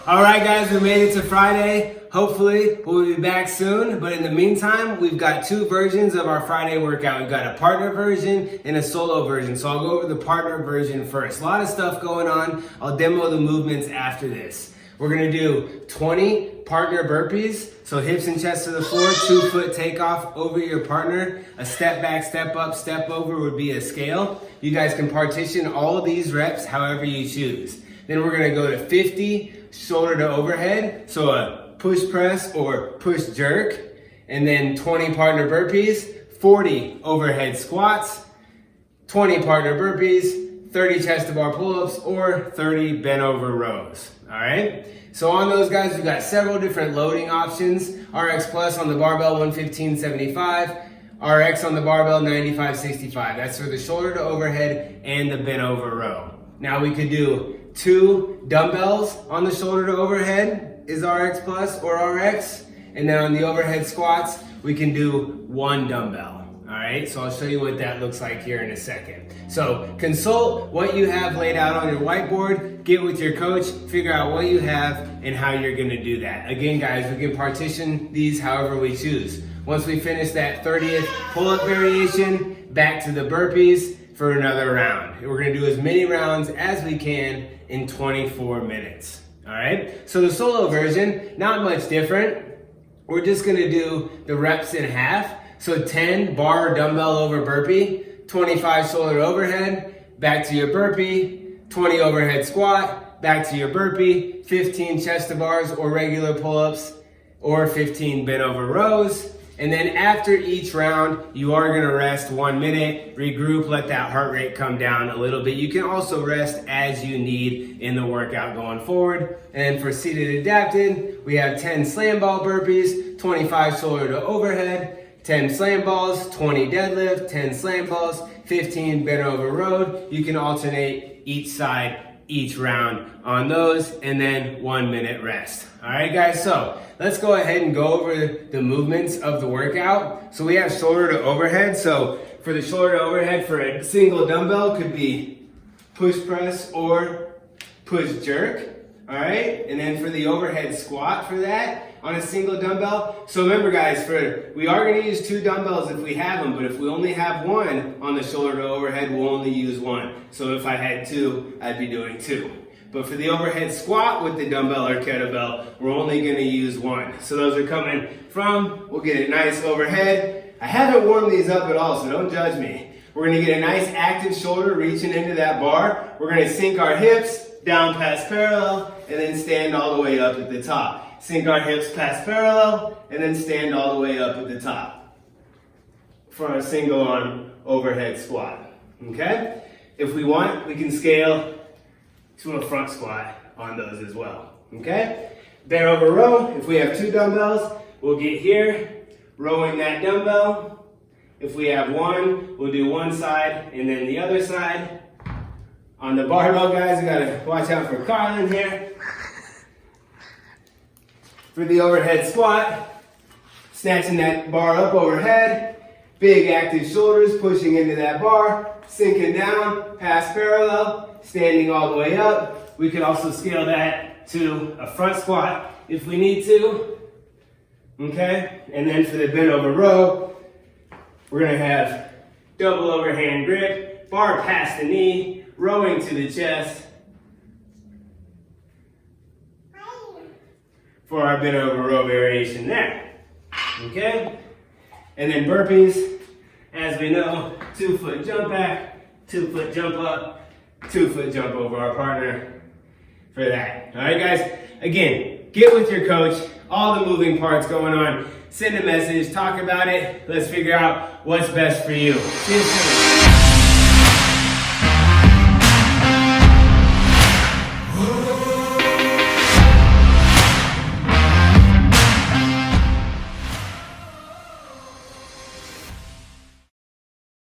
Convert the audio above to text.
All right, guys, we made it to Friday. Hopefully, we'll be back soon. But in the meantime, we've got two versions of our Friday workout. We've got a partner version and a solo version. So I'll go over the partner version first. A lot of stuff going on. I'll demo the movements after this. We're gonna do 20 partner burpees. So hips and chest to the floor, 2-foot takeoff over your partner. A step back, step up, step over would be a scale. You guys can partition all of these reps however you choose. Then we're gonna go to 50 shoulder to overhead. So a push press or push jerk. And then 20 partner burpees, 40 overhead squats, 20 partner burpees, 30 chest to bar pull-ups, or 30 bent over rows. All right, so on those guys, we've got several different loading options. RX Plus on the barbell, 115.75. RX on the barbell, 95.65. That's for the shoulder to overhead and the bent over row. Now we could do 2 dumbbells on the shoulder to overhead is RX Plus or RX. And then on the overhead squats, we can do 1 dumbbell. All right, so I'll show you what that looks like here in a second. So consult what you have laid out on your whiteboard, get with your coach, figure out what you have and how you're gonna do that. Again, guys, we can partition these however we choose. Once we finish that 30th pull-up variation, back to the burpees for another round. We're gonna do as many rounds as we can in 24 minutes. All right, so the solo version, not much different. We're just gonna do the reps in half. So 10 bar or dumbbell over burpee, 25 shoulder overhead, back to your burpee, 20 overhead squat, back to your burpee, 15 chest to bars or regular pull-ups, or 15 bent over rows. And then after each round, you are gonna rest 1 minute, regroup, let that heart rate come down a little bit. You can also rest as you need in the workout going forward. And for seated adapted, we have 10 slam ball burpees, 25 shoulder to overhead, 10 slam balls, 20 deadlift, 10 slam balls, 15 bent over row. You can alternate each side, each round on those, and then 1 minute rest. All right, guys, so let's go ahead and go over the movements of the workout. So we have shoulder to overhead. So for the shoulder to overhead for a single dumbbell could be push press or push jerk. All right, and then for the overhead squat for that, on a single dumbbell. So remember, guys, we are gonna use 2 dumbbells if we have them, but if we only have 1 on the shoulder to overhead, we'll only use 1. So if I had 2, I'd be doing 2. But for the overhead squat with the dumbbell or kettlebell, we're only gonna use 1. So those are coming from, we'll get it nice overhead. I haven't warmed these up at all, so don't judge me. We're gonna get a nice active shoulder reaching into that bar. We're gonna sink our hips down past parallel and then stand all the way up at the top. Sink our hips past parallel and then stand all the way up at the top for a single arm overhead squat, okay? If we want, we can scale to a front squat on those as well, okay? Bent over row, if we have 2 dumbbells, we'll get here, rowing that dumbbell. If we have 1, we'll do one side and then the other side. On the barbell, guys, we gotta watch out for Carlin here. For the overhead squat, snatching that bar up overhead, big active shoulders pushing into that bar, sinking down, past parallel, standing all the way up. We could also scale that to a front squat if we need to, okay? And then for the bent over row, we're gonna have double overhand grip, bar past the knee, rowing to the chest, for our bent over row variation there, okay? And then burpees, as we know, 2-foot jump back, 2-foot jump up, 2-foot jump over our partner for that. All right, guys? Again, get with your coach, all the moving parts going on, send a message, talk about it, let's figure out what's best for you. See you soon.